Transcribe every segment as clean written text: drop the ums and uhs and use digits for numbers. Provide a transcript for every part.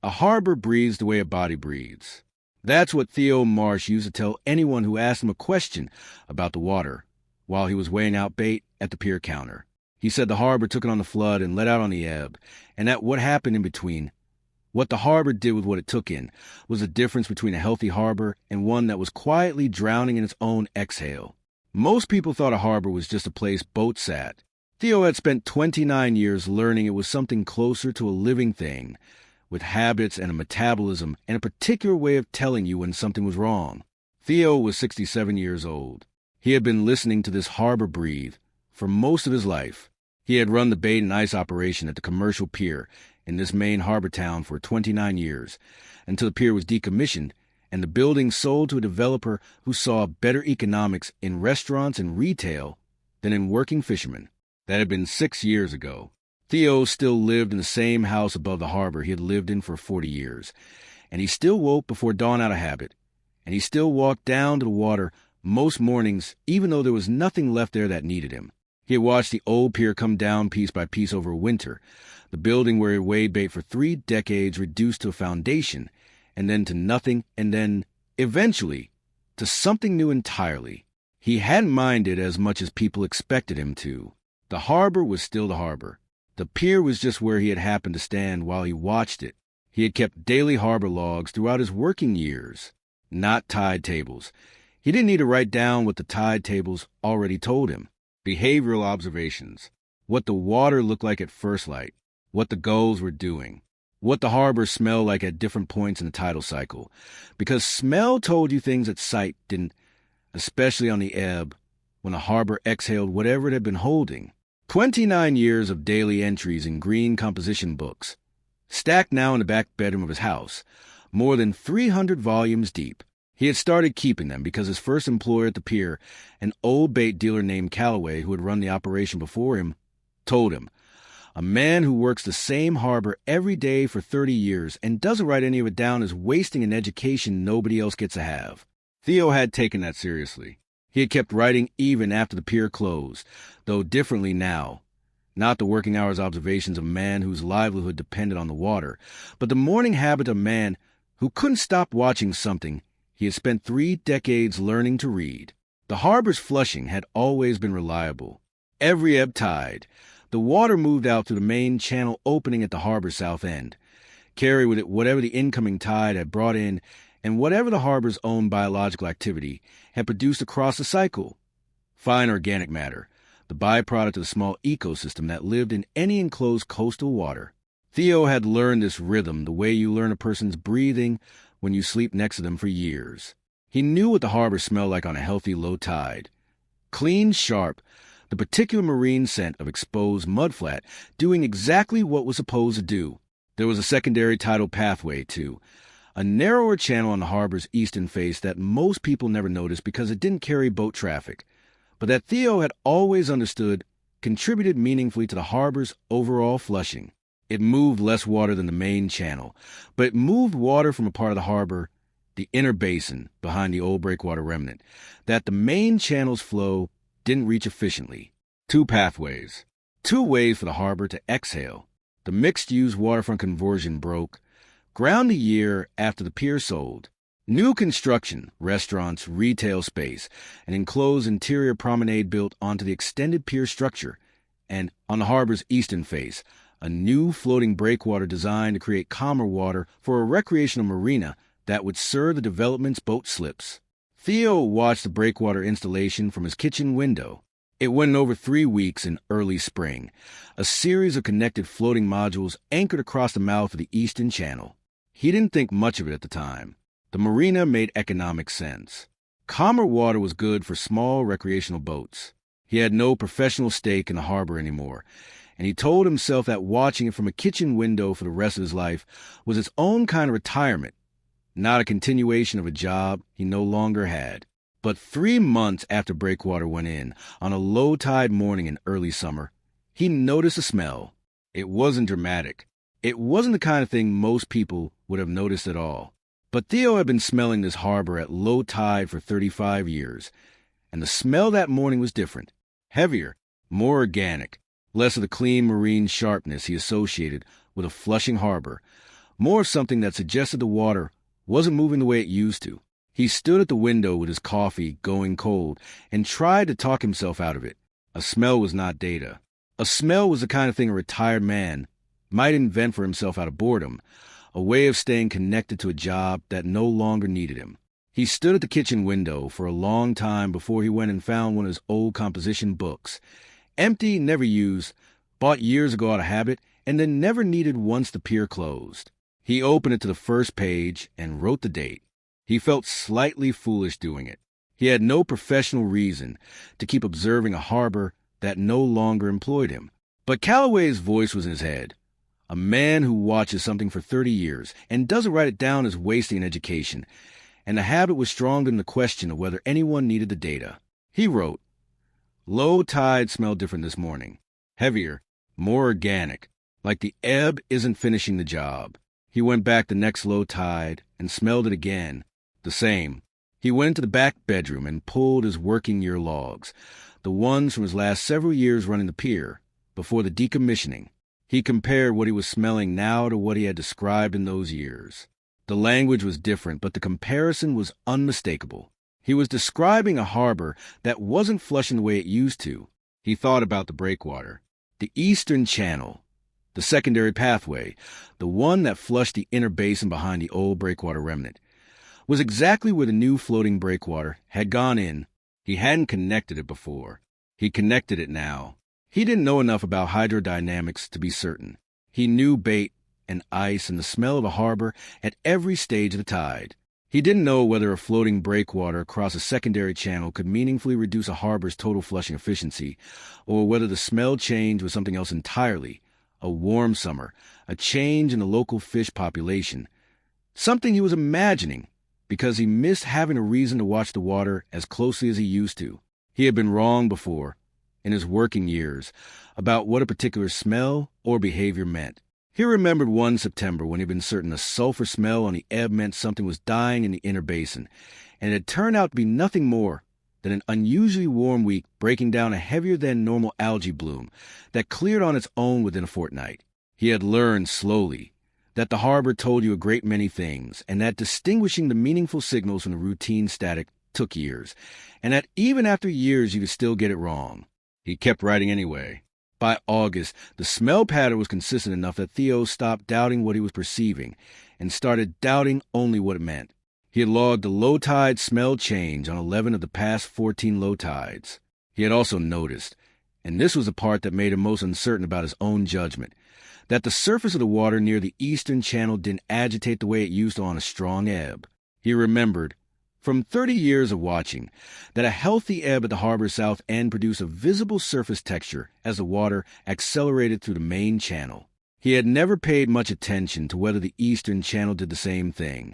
A harbor breathes the way a body breathes. That's what Theo Marsh used to tell anyone who asked him a question about the water while he was weighing out bait at the pier counter. He said the harbor took it on the flood and let out on the ebb, and that what happened in between, what the harbor did with what it took in, was the difference between a healthy harbor and one that was quietly drowning in its own exhale. Most people thought a harbor was just a place boats sat. Theo had spent 29 years learning it was something closer to a living thing, with habits and a metabolism and a particular way of telling you when something was wrong. Theo was 67 years old. He had been listening to this harbor breathe for most of his life. He had run the bait and ice operation at the commercial pier in this Maine harbor town for 29 years, until the pier was decommissioned and the building sold to a developer who saw better economics in restaurants and retail than in working fishermen. That had been 6 years ago. Theo still lived in the same house above the harbor he had lived in for 40 years, and he still woke before dawn out of habit, and he still walked down to the water most mornings even though there was nothing left there that needed him. He had watched the old pier come down piece by piece over winter, the building where he weighed bait for 3 decades reduced to a foundation, and then to nothing, and then, eventually, to something new entirely. He hadn't minded as much as people expected him to. The harbor was still the harbor. The pier was just where he had happened to stand while he watched it. He had kept daily harbor logs throughout his working years, not tide tables. He didn't need to write down what the tide tables already told him. Behavioral observations, what the water looked like at first light, what the gulls were doing, what the harbor smelled like at different points in the tidal cycle, because smell told you things that sight didn't, especially on the ebb, when the harbor exhaled whatever it had been holding. 29 years of daily entries in green composition books, stacked now in the back bedroom of his house, more than 300 volumes deep. He had started keeping them because his first employer at the pier, an old bait dealer named Calloway who had run the operation before him, told him, "A man who works the same harbor every day for 30 years and doesn't write any of it down is wasting an education nobody else gets to have." Theo had taken that seriously. He had kept writing even after the pier closed, though differently now. Not the working hours observations of a man whose livelihood depended on the water, but the morning habit of a man who couldn't stop watching something he had spent 3 decades learning to read. The harbor's flushing had always been reliable. Every ebb tide, the water moved out through the main channel opening at the harbor's south end, carried with it whatever the incoming tide had brought in and whatever the harbor's own biological activity had produced across the cycle. Fine organic matter, the byproduct of the small ecosystem that lived in any enclosed coastal water. Theo had learned this rhythm the way you learn a person's breathing when you sleep next to them for years. He knew what the harbor smelled like on a healthy low tide. Clean, sharp, the particular marine scent of exposed mudflat doing exactly what was supposed to do. There was a secondary tidal pathway, too, a narrower channel on the harbor's eastern face that most people never noticed because it didn't carry boat traffic, but that Theo had always understood contributed meaningfully to the harbor's overall flushing. It moved less water than the main channel, but it moved water from a part of the harbor, the inner basin behind the old Breakwater remnant, that the main channel's flow didn't reach efficiently. 2 pathways, 2 ways for the harbor to exhale. The mixed-use waterfront conversion broke ground a year after the pier sold. New construction, restaurants, retail space, an enclosed interior promenade built onto the extended pier structure, and on the harbor's eastern face, a new floating breakwater designed to create calmer water for a recreational marina that would serve the development's boat slips. Theo watched the breakwater installation from his kitchen window. It went over 3 weeks in early spring, a series of connected floating modules anchored across the mouth of the eastern channel. He didn't think much of it at the time. The marina made economic sense. Calmer water was good for small recreational boats. He had no professional stake in the harbor anymore, and he told himself that watching it from a kitchen window for the rest of his life was its own kind of retirement, not a continuation of a job he no longer had. But 3 months after Breakwater went in, on a low-tide morning in early summer, he noticed a smell. It wasn't dramatic. It wasn't the kind of thing most people would have noticed at all. But Theo had been smelling this harbor at low tide for 35 years, and the smell that morning was different, heavier, more organic, less of the clean marine sharpness he associated with a flushing harbor, more something that suggested the water wasn't moving the way it used to. He stood at the window with his coffee going cold and tried to talk himself out of it. A smell was not data. A smell was the kind of thing a retired man might invent for himself out of boredom, a way of staying connected to a job that no longer needed him. He stood at the kitchen window for a long time before he went and found one of his old composition books. Empty, never used, bought years ago out of habit, and then never needed once the pier closed. He opened it to the first page and wrote the date. He felt slightly foolish doing it. He had no professional reason to keep observing a harbor that no longer employed him. But Calloway's voice was in his head. A man who watches something for 30 years and doesn't write it down is wasting an education, and the habit was stronger than the question of whether anyone needed the data. He wrote, "Low tide smelled different this morning. Heavier, more organic, like the ebb isn't finishing the job." He went back the next low tide and smelled it again. The same. He went into the back bedroom and pulled his working year logs, the ones from his last several years running the pier, before the decommissioning. He compared what he was smelling now to what he had described in those years. The language was different, but the comparison was unmistakable. He was describing a harbor that wasn't flushing the way it used to. He thought about the Breakwater, the eastern channel, the secondary pathway, the one that flushed the inner basin behind the old Breakwater remnant, was exactly where the new floating Breakwater had gone in. He hadn't connected it before. He connected it now. He didn't know enough about hydrodynamics to be certain. He knew bait and ice and the smell of a harbor at every stage of the tide. He didn't know whether a floating breakwater across a secondary channel could meaningfully reduce a harbor's total flushing efficiency, or whether the smell change was something else entirely, a warm summer, a change in the local fish population, something he was imagining because he missed having a reason to watch the water as closely as he used to. He had been wrong before, in his working years, about what a particular smell or behavior meant. He remembered one September when he'd been certain a sulfur smell on the ebb meant something was dying in the inner basin, and it had turned out to be nothing more than an unusually warm week breaking down a heavier-than-normal algae bloom that cleared on its own within a fortnight. He had learned slowly that the harbor told you a great many things, and that distinguishing the meaningful signals from the routine static took years, and that even after years you could still get it wrong. He kept writing anyway. By August, the smell pattern was consistent enough that Theo stopped doubting what he was perceiving and started doubting only what it meant. He had logged the low tide smell change on 11 of the past 14 low tides. He had also noticed, and this was the part that made him most uncertain about his own judgment, that the surface of the water near the eastern channel didn't agitate the way it used to on a strong ebb. He remembered, from 30 years of watching, that a healthy ebb at the harbor's south end produced a visible surface texture as the water accelerated through the main channel. He had never paid much attention to whether the eastern channel did the same thing,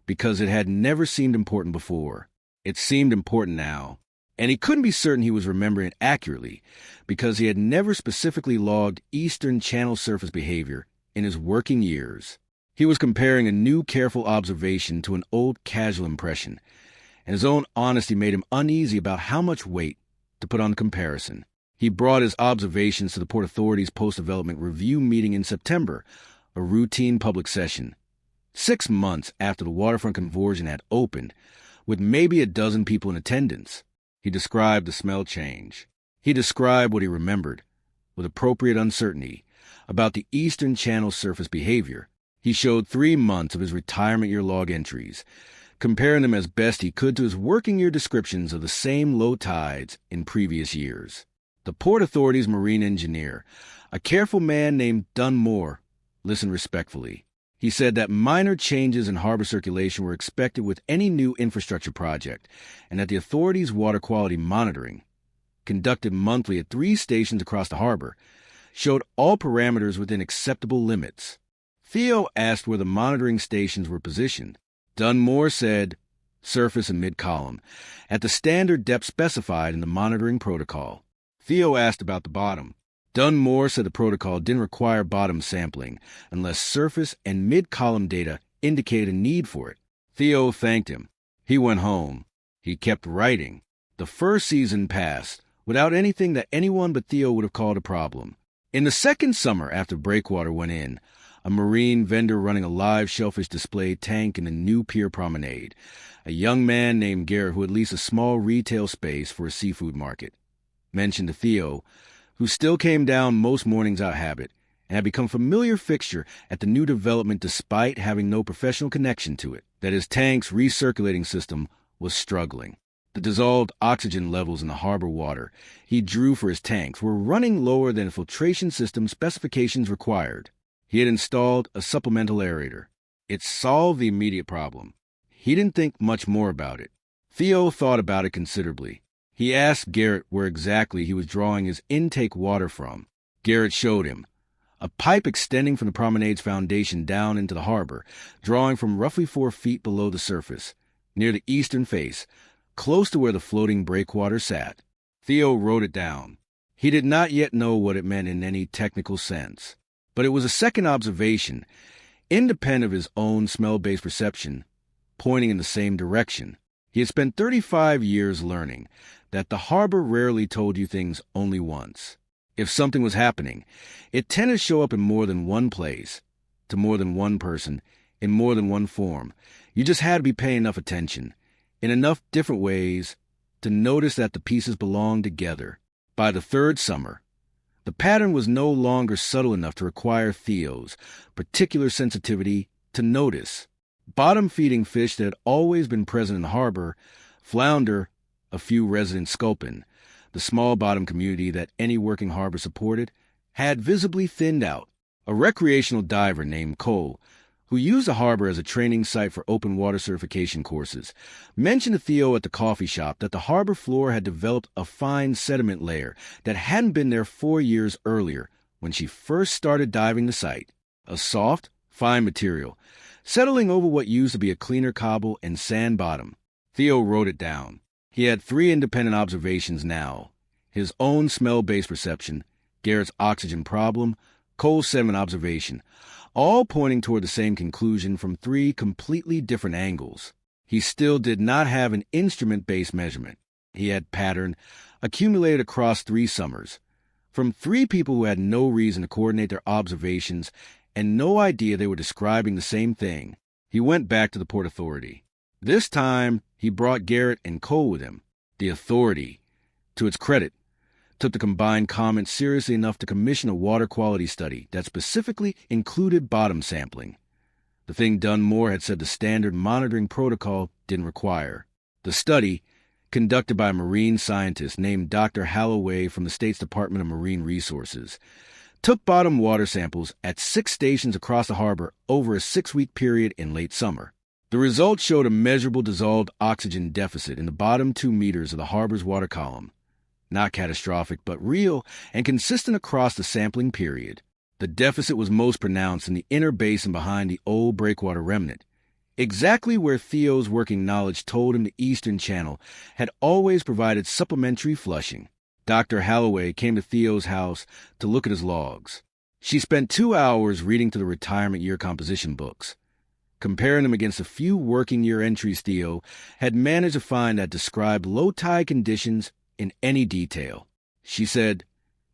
because it had never seemed important before. It seemed important now, and he couldn't be certain he was remembering it accurately, because he had never specifically logged eastern channel surface behavior in his working years. He was comparing a new careful observation to an old casual impression, and his own honesty made him uneasy about how much weight to put on the comparison. He brought his observations to the Port Authority's post-development review meeting in September, a routine public session, 6 months after the waterfront conversion had opened, with maybe a dozen people in attendance. He described the smell change. He described what he remembered, with appropriate uncertainty, about the eastern channel surface behavior. He showed 3 months of his retirement year log entries, comparing them as best he could to his working year descriptions of the same low tides in previous years. The Port Authority's marine engineer, a careful man named Dunmore, listened respectfully. He said that minor changes in harbor circulation were expected with any new infrastructure project, and that the authority's water quality monitoring, conducted monthly at 3 stations across the harbor, showed all parameters within acceptable limits. Theo asked where the monitoring stations were positioned. Dunmore said, surface and mid-column, at the standard depth specified in the monitoring protocol. Theo asked about the bottom. Dunmore said the protocol didn't require bottom sampling unless surface and mid-column data indicated a need for it. Theo thanked him. He went home. He kept writing. The first season passed without anything that anyone but Theo would have called a problem. In the second summer after Breakwater went in, a marine vendor running a live shellfish display tank in the new pier promenade, a young man named Garrett who had leased a small retail space for a seafood market. Mentioned to Theo, who still came down most mornings out of habit, and had become a familiar fixture at the new development despite having no professional connection to it, that his tank's recirculating system was struggling. The dissolved oxygen levels in the harbor water he drew for his tanks were running lower than the filtration system specifications required. He had installed a supplemental aerator. It solved the immediate problem. He didn't think much more about it. Theo thought about it considerably. He asked Garrett where exactly he was drawing his intake water from. Garrett showed him. A pipe extending from the promenade's foundation down into the harbor, drawing from roughly 4 feet below the surface, near the eastern face, close to where the floating breakwater sat. Theo wrote it down. He did not yet know what it meant in any technical sense, but it was a second observation, independent of his own smell-based perception, pointing in the same direction. He had spent 35 years learning that the harbor rarely told you things only once. If something was happening, it tended to show up in more than one place, to more than one person, in more than one form. You just had to be paying enough attention, in enough different ways, to notice that the pieces belonged together. By the third summer, the pattern was no longer subtle enough to require Theo's particular sensitivity to notice. Bottom-feeding fish that had always been present in the harbor, flounder, a few resident sculpin, the small bottom community that any working harbor supported, had visibly thinned out. A recreational diver named Cole, who used the harbor as a training site for open water certification courses, mentioned to Theo at the coffee shop that the harbor floor had developed a fine sediment layer that hadn't been there 4 years earlier when she first started diving the site. A soft, fine material, settling over what used to be a cleaner cobble and sand bottom. Theo wrote it down. He had 3 independent observations now. His own smell-based perception, Garrett's oxygen problem, Cole's sediment observation, all pointing toward the same conclusion from 3 completely different angles. He still did not have an instrument-based measurement. He had pattern accumulated across 3 summers, from 3 people who had no reason to coordinate their observations and no idea they were describing the same thing. He went back to the Port Authority. This time, he brought Garrett and Cole with him. The authority, to its credit, took the combined comments seriously enough to commission a water quality study that specifically included bottom sampling. The thing Dunmore had said the standard monitoring protocol didn't require. The study, conducted by a marine scientist named Dr. Halloway from the state's Department of Marine Resources, took bottom water samples at 6 stations across the harbor over a 6-week period in late summer. The results showed a measurable dissolved oxygen deficit in the bottom 2 meters of the harbor's water column. Not catastrophic, but real and consistent across the sampling period. The deficit was most pronounced in the inner basin behind the old Breakwater remnant, exactly where Theo's working knowledge told him the Eastern Channel had always provided supplementary flushing. Dr. Halloway came to Theo's house to look at his logs. She spent 2 hours reading through the retirement year composition books, comparing them against a few working year entries Theo had managed to find that described low tide conditions in any detail. She said,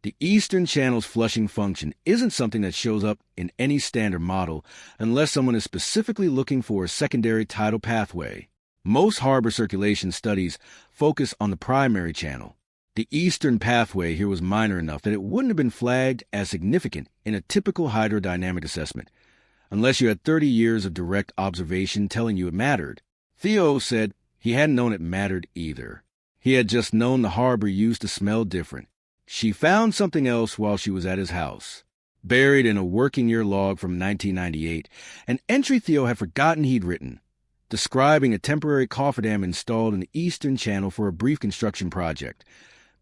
"The Eastern Channel's flushing function isn't something that shows up in any standard model unless someone is specifically looking for a secondary tidal pathway. Most harbor circulation studies focus on the primary channel. The eastern pathway here was minor enough that it wouldn't have been flagged as significant in a typical hydrodynamic assessment, unless you had 30 years of direct observation telling you it mattered." Theo said he hadn't known it mattered either. He had just known the harbor used to smell different. She found something else while she was at his house. Buried in a working year log from 1998, an entry Theo had forgotten he'd written, describing a temporary cofferdam installed in the Eastern Channel for a brief construction project.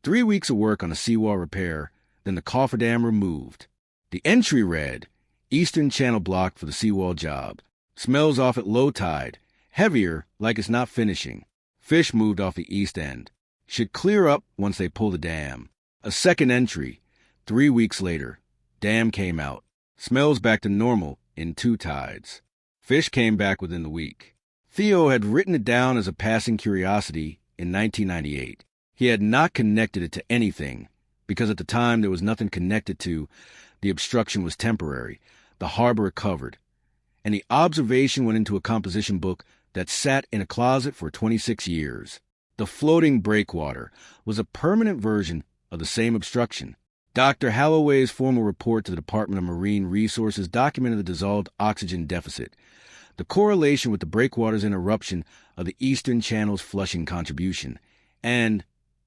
3 weeks of work on a seawall repair, then the cofferdam removed. The entry read, "Eastern Channel blocked for the seawall job. Smells off at low tide. Heavier, like it's not finishing. Fish moved off the east end. Should clear up once they pull the dam." A second entry, 3 weeks later. Dam came out. Smells back to normal in 2 tides. Fish came back within the week. Theo had written it down as a passing curiosity in 1998. He had not connected it to anything, because at the time there was nothing connected to. The obstruction was temporary. the harbor recovered, and the observation went into a composition book that sat in a closet for 26 years. The floating breakwater was a permanent version of the same obstruction. Dr. Halloway's formal report to the Department of Marine Resources documented the dissolved oxygen deficit, the correlation with the breakwater's interruption of the Eastern Channel's flushing contribution, and,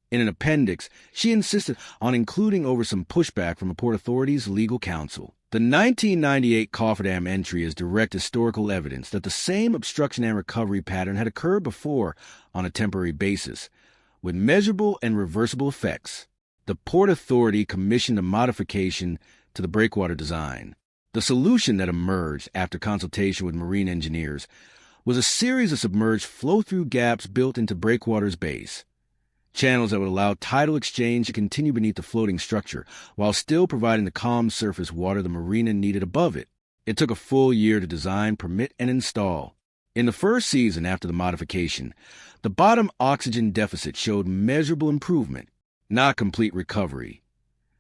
in an appendix, she insisted on including over some pushback from the Port Authority's legal counsel. The 1998 cofferdam entry is direct historical evidence that the same obstruction and recovery pattern had occurred before on a temporary basis, with measurable and reversible effects. The Port Authority commissioned a modification to the breakwater design. The solution that emerged after consultation with marine engineers was a series of submerged flow-through gaps built into breakwater's base, channels that would allow tidal exchange to continue beneath the floating structure while still providing the calm surface water the marina needed above it. It took a full year to design, permit, and install. In the first season after the modification, the bottom oxygen deficit showed measurable improvement, not complete recovery.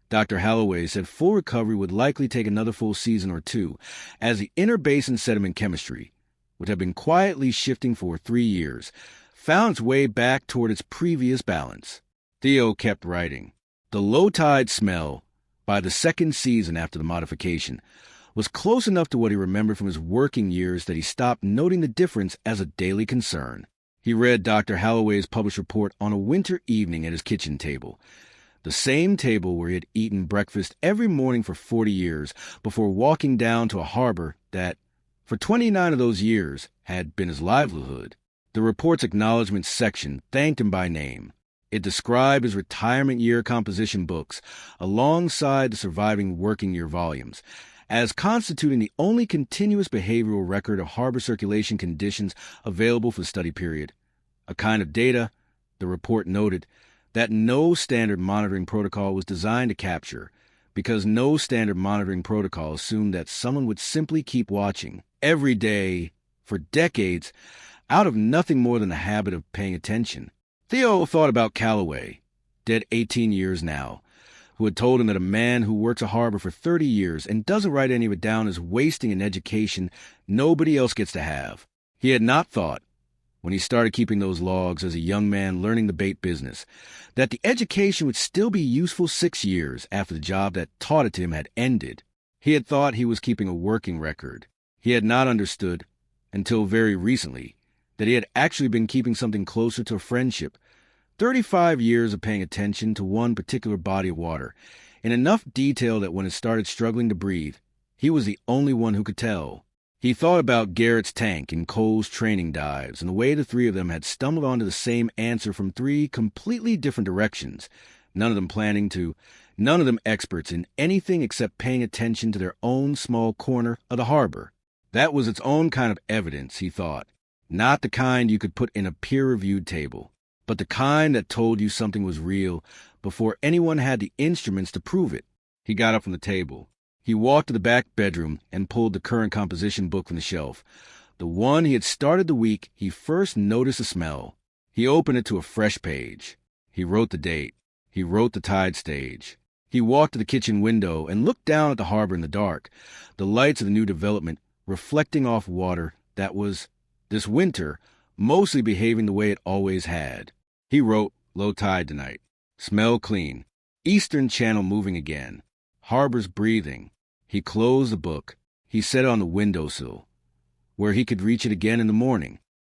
Dr. Halloway said full recovery would likely take another full season or two, as the interbasin sediment chemistry, which had been quietly shifting for 3 years, found its way back toward its previous balance. Theo kept writing. The low tide smell, by the second season after the modification, was close enough to what he remembered from his working years that he stopped noting the difference as a daily concern. He read Dr. Halloway's published report on a winter evening at his kitchen table, the same table where he had eaten breakfast every morning for 40 years before walking down to a harbor that, for 29 of those years, had been his livelihood. The report's acknowledgment section thanked him by name. It described his retirement year composition books, alongside the surviving working year volumes, as constituting the only continuous behavioral record of harbor circulation conditions available for the study period, a kind of data, the report noted, that no standard monitoring protocol was designed to capture, because no standard monitoring protocol assumed that someone would simply keep watching, every day, for decades, out of nothing more than the habit of paying attention. Theo thought about Calloway, dead 18 years now, who had told him that a man who works a harbor for 30 years and doesn't write any of it down is wasting an education nobody else gets to have. He had not thought, when he started keeping those logs as a young man learning the bait business, that the education would still be useful 6 years after the job that taught it to him had ended. He had thought he was keeping a working record. He had not understood, until very recently, that he had actually been keeping something closer to a friendship, 35 years of paying attention to one particular body of water, in enough detail that when it started struggling to breathe, he was the only one who could tell. He thought about Garrett's tank and Cole's training dives and the way the three of them had stumbled onto the same answer from 3 completely different directions, none of them experts in anything except paying attention to their own small corner of the harbor. That was its own kind of evidence, he thought, not the kind you could put in a peer-reviewed table, but the kind that told you something was real before anyone had the instruments to prove it. He got up from the table. He walked to the back bedroom and pulled the current composition book from the shelf, the one he had started the week he first noticed the smell. He opened it to a fresh page. He wrote the date. He wrote the tide stage. He walked to the kitchen window and looked down at the harbor in the dark, the lights of the new development reflecting off water that was, this winter, mostly behaving the way it always had. He wrote, low tide tonight. Smell clean. Eastern Channel moving again. Harbors breathing. He closed the book. He set it on the windowsill, where he could reach it again in the morning.